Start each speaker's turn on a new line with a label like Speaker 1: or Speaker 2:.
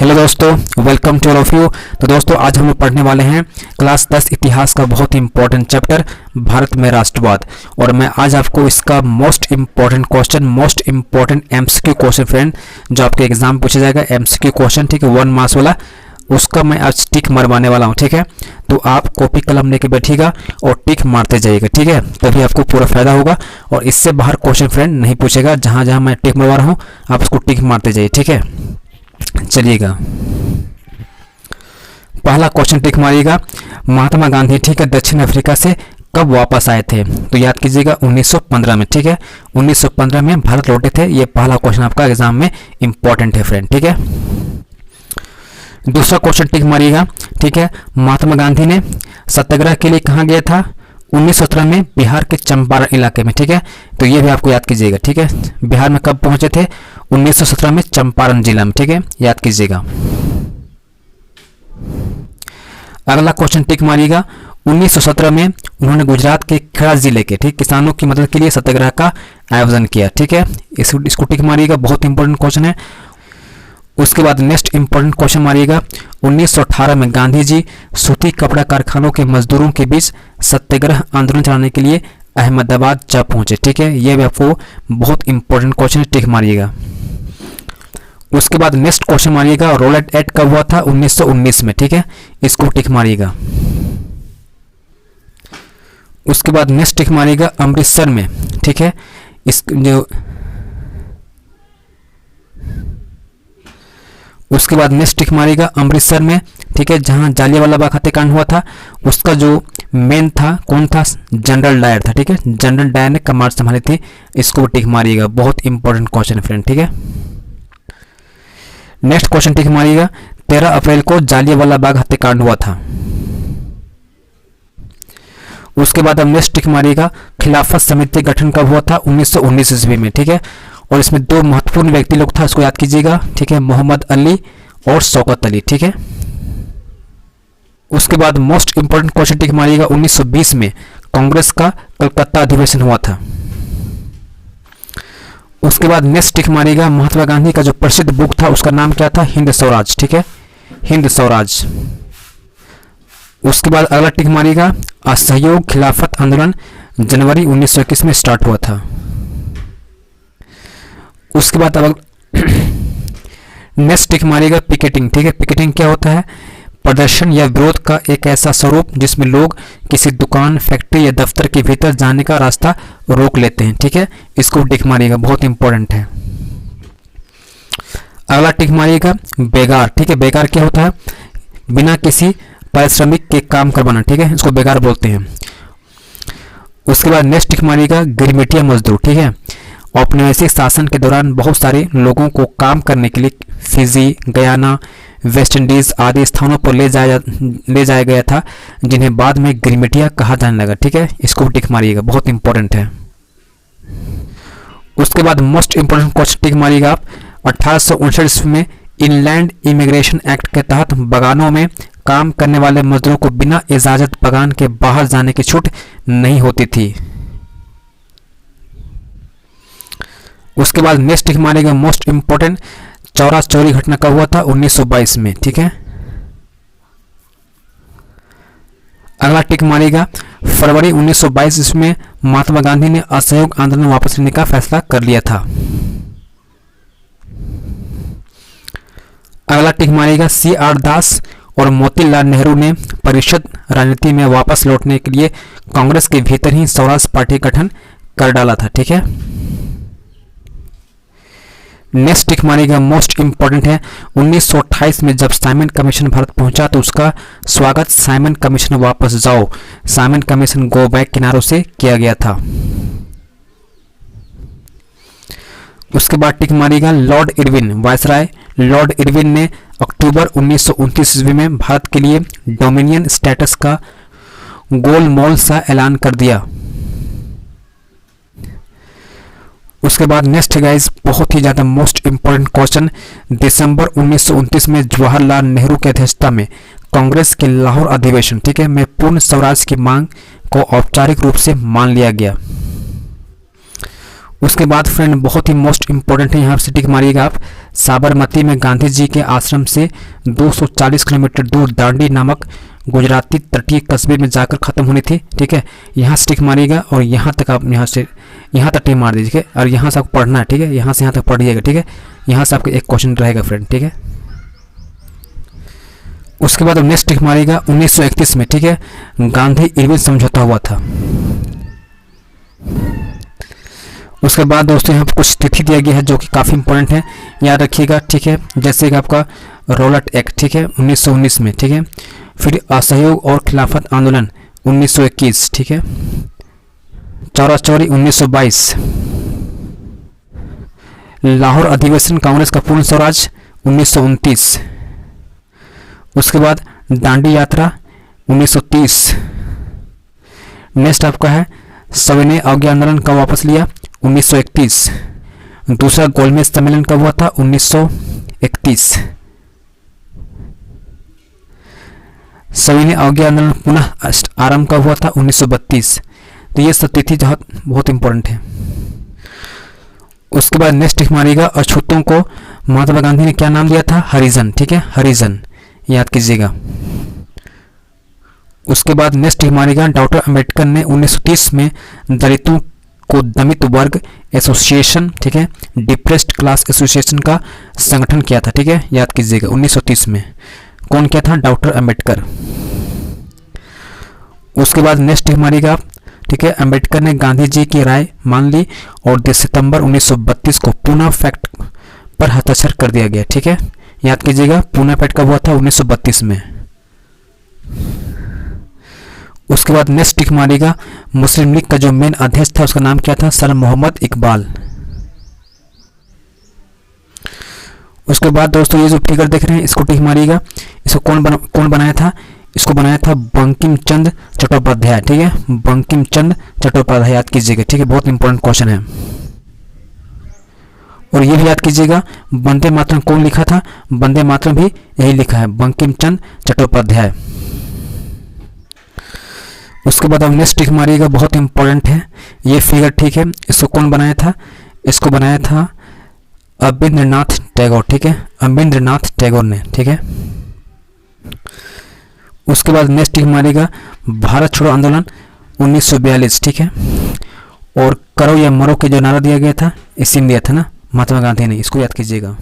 Speaker 1: Hello दोस्तों, welcome to all of you. तो दोस्तों आज हम लोग पढ़ने वाले हैं क्लास 10 इतिहास का बहुत ही इंपॉर्टेंट चैप्टर भारत में राष्ट्रवाद। और मैं आज आपको इसका most important question, most important MCQ question friend, जो आपके एग्जाम में पूछा जाएगा एमसीक्यू क्वेश्चन, ठीक है, 1 मार्क्स वाला, उसका मैं आज टिक मरवाने वाला हूँ। ठीक है, तो आप कॉपी कलम लेके बैठिएगा और टिक मारते जाइएगा, ठीक है, तभी आपको पूरा फायदा होगा। और इससे बाहर क्वेश्चन फ्रेंड नहीं पूछेगा, जहाँ जहाँ मैं टिक मरवा रहा हूँ आप उसको टिक मारते जाइए, ठीक है। चलिएगा, पहला क्वेश्चन टिक मारिएगा। महात्मा गांधी, ठीक है, दक्षिण अफ्रीका से कब वापस आए थे? तो याद कीजिएगा 1915 में, ठीक है, 1915 में भारत लौटे थे। ये पहला क्वेश्चन आपका एग्जाम में इंपॉर्टेंट है फ्रेंड, ठीक है। दूसरा क्वेश्चन टिक मारिएगा, ठीक है, महात्मा गांधी ने सत्याग्रह के लिए कहाँ गया था? 1917 में बिहार के चंपारण इलाके में, ठीक है, तो ये भी आपको याद कीजिएगा, ठीक है। बिहार में कब पहुंचे थे? 1917 में चंपारण जिला में, ठीक है, याद कीजिएगा। अगला क्वेश्चन टिक मारिएगा। 1917 में उन्होंने गुजरात के खेड़ा जिले के, ठीक, किसानों की मदद के लिए सत्याग्रह का आयोजन किया, ठीक है, इसको टिक मारिएगा, बहुत इंपॉर्टेंट क्वेश्चन है। उसके बाद नेक्स्ट इंपॉर्टेंट क्वेश्चन मारिएगा। 1918 में गांधी जी सूती कपड़ा कारखानों के मजदूरों के बीच सत्याग्रह आंदोलन चलाने के लिए अहमदाबाद जा पहुंचे, ठीक है, यह भी आपको बहुत इंपॉर्टेंट क्वेश्चन है, टिक मारिएगा। उसके बाद नेक्स्ट क्वेश्चन मारिएगा, रोलेट एक्ट कब हुआ था? 1919 में, ठीक है, इसको टिक मारिएगा। उसके बाद नेक्स्ट टिक मारिएगा अमृतसर में, ठीक है, उसके बाद नेक्स्ट टिक मारिएगा अमृतसर में, ठीक है, जहां जालियांवाला बाग हत्याकांड हुआ था, उसका जो मेन था कौन था? जनरल डायर था, ठीक है, जनरल डायर ने कमान संभाली थी, इसको टिक मारिएगा, बहुत इंपॉर्टेंट क्वेश्चन है फ्रेंड, ठीक है। नेक्स्ट क्वेश्चन टिक मारिएगा। 13 अप्रैल को जालियांवाला बाग हत्याकांड हुआ था। उसके बाद अब नेक्स्ट टिक मारिएगा, खिलाफत समिति गठन कब हुआ था? 1919 ईस्वी में, ठीक है, और इसमें दो महत्वपूर्ण व्यक्ति लोग था, इसको याद कीजिएगा, ठीक है, मोहम्मद अली और शौकत अली, ठीक है। उसके बाद मोस्ट इंपोर्टेंट क्वेश्चन टिक मारिएगा। 1920 में कांग्रेस का कलकत्ता अधिवेशन हुआ था। उसके बाद नेक्स्ट टिक मारिएगा, महात्मा गांधी का जो प्रसिद्ध बुक था उसका नाम क्या था? हिंद स्वराज, ठीक है, हिंद स्वराज। उसके बाद अगला टिक मारिएगा, असहयोग खिलाफत आंदोलन जनवरी 1921 में स्टार्ट हुआ था। उसके बाद अब नेक्स्ट टिक मारिएगा पिकेटिंग, ठीक है, पिकेटिंग क्या होता है? प्रदर्शन या विरोध का एक ऐसा स्वरूप जिसमें लोग किसी दुकान, फैक्ट्री या दफ्तर के भीतर जाने का रास्ता रोक लेते हैं, ठीक है, इसको टिक मारिएगा, बहुत इंपॉर्टेंट है। अगला टिक मारिएगा बेगार, ठीक है, बेगार क्या होता है? बिना किसी पारिश्रमिक के काम करवाना, ठीक है, इसको बेगार बोलते हैं। उसके बाद नेक्स्ट टिक मारिएगा गिरमिटिया मजदूर, ठीक है, औपनिवेशिक शासन के दौरान बहुत सारे लोगों को काम करने के लिए फिजी, गयाना, वेस्ट इंडीज आदि स्थानों पर ले जाया गया था, जिन्हें बाद में गिरमिटिया कहा जाने लगा, ठीक है, इसको टिक मारिएगा, बहुत इंपॉर्टेंट है। उसके बाद मोस्ट इंपॉर्टेंट क्वेश्चन टिक मारिएगा आप। 1859 ईस्वी में इनलैंड इमिग्रेशन एक्ट के तहत बगानों में काम करने वाले मजदूरों को बिना इजाजत बगान के बाहर जाने की छूट नहीं होती थी। उसके बाद नेक्स्ट टिक मारिएगा मोस्ट इंपॉर्टेंट, चौरा चोरी घटना कब हुआ था? 1922 में, ठीक है। अगला टिक मारिएगा फरवरी 1922 ईस्वी में महात्मा गांधी ने असहयोग आंदोलन वापस लेने का फैसला कर लिया था। अगला टिक मारिएगा CR दास और मोतीलाल नेहरू ने परिषद राजनीति में वापस लौटने के लिए कांग्रेस के भीतर ही स्वराज पार्टी गठन कर डाला था, ठीक है। नेक्स्ट टिक मारिएगा मोस्ट इंपॉर्टेंट है। 1928 में जब साइमन कमीशन भारत पहुंचा तो उसका स्वागत साइमन कमीशन वापस जाओ, साइमन कमीशन गो बैक के नारों से किया गया था। उसके बाद टिक मारिएगा Lord Irwin, viceroy Lord Irwin ने अक्टूबर 1929 ईस्वी में भारत के लिए डोमिनियन स्टेटस का गोलमोल सा ऐलान कर दिया। उसके बाद नेक्स्ट गाइस, बहुत ही ज़्यादा मोस्ट इंपॉर्टेंट क्वेश्चन, दिसंबर 1929 में जवाहरलाल नेहरू की अध्यक्षता में कांग्रेस के लाहौर अधिवेशन, ठीक है, में पूर्ण स्वराज की मांग को औपचारिक रूप से मान लिया गया। उसके बाद फ्रेंड बहुत ही मोस्ट इंपॉर्टेंट है, यहाँ से टिक मारिएगा आप, साबरमती में गांधी जी के आश्रम से 240 किलोमीटर दूर दांडी नामक गुजराती तटीय कस्बे में जाकर ख़त्म होनी थी। ठीक है, यहाँ से टिक मारिएगा और यहाँ तक आप यहाँ तक टिक मार दीजिए और यहाँ से आपको पढ़ना है। ठीक है, यहाँ से यहाँ तक पढ़िएगा। ठीक है, यहाँ से आपका एक क्वेश्चन रहेगा फ्रेंड। ठीक है, उसके बाद नेक्स्ट टिक मारिएगा 1931 में। ठीक है, गांधी इरविन समझौता हुआ था। उसके बाद दोस्तों यहाँ पर कुछ तिथि दिया गया है जो कि काफ़ी इंपॉर्टेंट है, याद रखिएगा। ठीक है, जैसे कि आपका रॉलेट एक्ट, ठीक है, 1919 में। ठीक है, फिर असहयोग और खिलाफत आंदोलन 1921। ठीक है, चौरा चौरी 1922, लाहौर अधिवेशन कांग्रेस का पूर्ण स्वराज 1929। उसके बाद दांडी यात्रा 1930। नेक्स्ट आपका है सविनय अवज्ञा आंदोलन कब वापस लिया, 1931। दूसरा गोलमेज सम्मेलन कब हुआ था, 1931। सविनय अवज्ञा आंदोलन पुनः आरंभ कब हुआ था, 1932। तो ये सब तिथि बहुत इंपॉर्टेंट है। उसके बाद नेक्स्ट टिक मारिएगा, अछूतों को महात्मा गांधी ने क्या नाम दिया था, हरिजन। ठीक है, हरिजन याद कीजिएगा। उसके बाद नेक्स्ट टिक मारिएगा, डॉक्टर अंबेडकर ने 1930 में दलितों को दमित वर्ग एसोसिएशन, ठीक है, डिप्रेस्ड क्लास एसोसिएशन का संगठन किया था। ठीक है, याद कीजिएगा 1930 में कौन किया था, डॉक्टर अंबेडकर। उसके बाद नेक्स्ट टिक मारिएगा, ठीक है, अंबेडकर ने गांधी जी की राय मान ली और 10 सितंबर 1932 को पूना फैक्ट पर हस्ताक्षर कर दिया गया। ठीक है, याद कीजिएगा पूना फैक्ट कब हुआ था, 1932 में। उसके बाद नेक्स्ट टिक मारिएगा, मुस्लिम लीग का जो मेन अध्यक्ष था उसका नाम क्या था, सर मोहम्मद इकबाल। उसके बाद दोस्तों ये जो फिगर देख रहे हैं इसको टिक मारिएगा, इसको कौन बनाया था, इसको बनाया था बंकिम चंद्र चट्टोपाध्याय। ठीक है, बंकिम चंद्र चट्टोपाध्याय याद कीजिएगा। ठीक है, बहुत इंपॉर्टेंट क्वेश्चन है। और ये भी याद कीजिएगा वंदे मातरम कौन लिखा था, वंदे मातरम भी यही लिखा है, बंकिम चंद्र चट्टोपाध्याय। उसके बाद अब नेक्स्ट टिक मारिएगा, बहुत इंपॉर्टेंट है ये फिगर। ठीक है, इसको कौन बनाया था, इसको बनाया था अबिंद्रनाथ टैगोर। ठीक है, अबिंद्रनाथ टैगोर ने। ठीक है, उसके बाद नेक्स्ट टिक मारिएगा, भारत छोड़ो आंदोलन 1942। ठीक है, और करो या मरो के जो नारा दिया गया था, इसी में दिया था ना महात्मा गांधी ने, इसको याद कीजिएगा।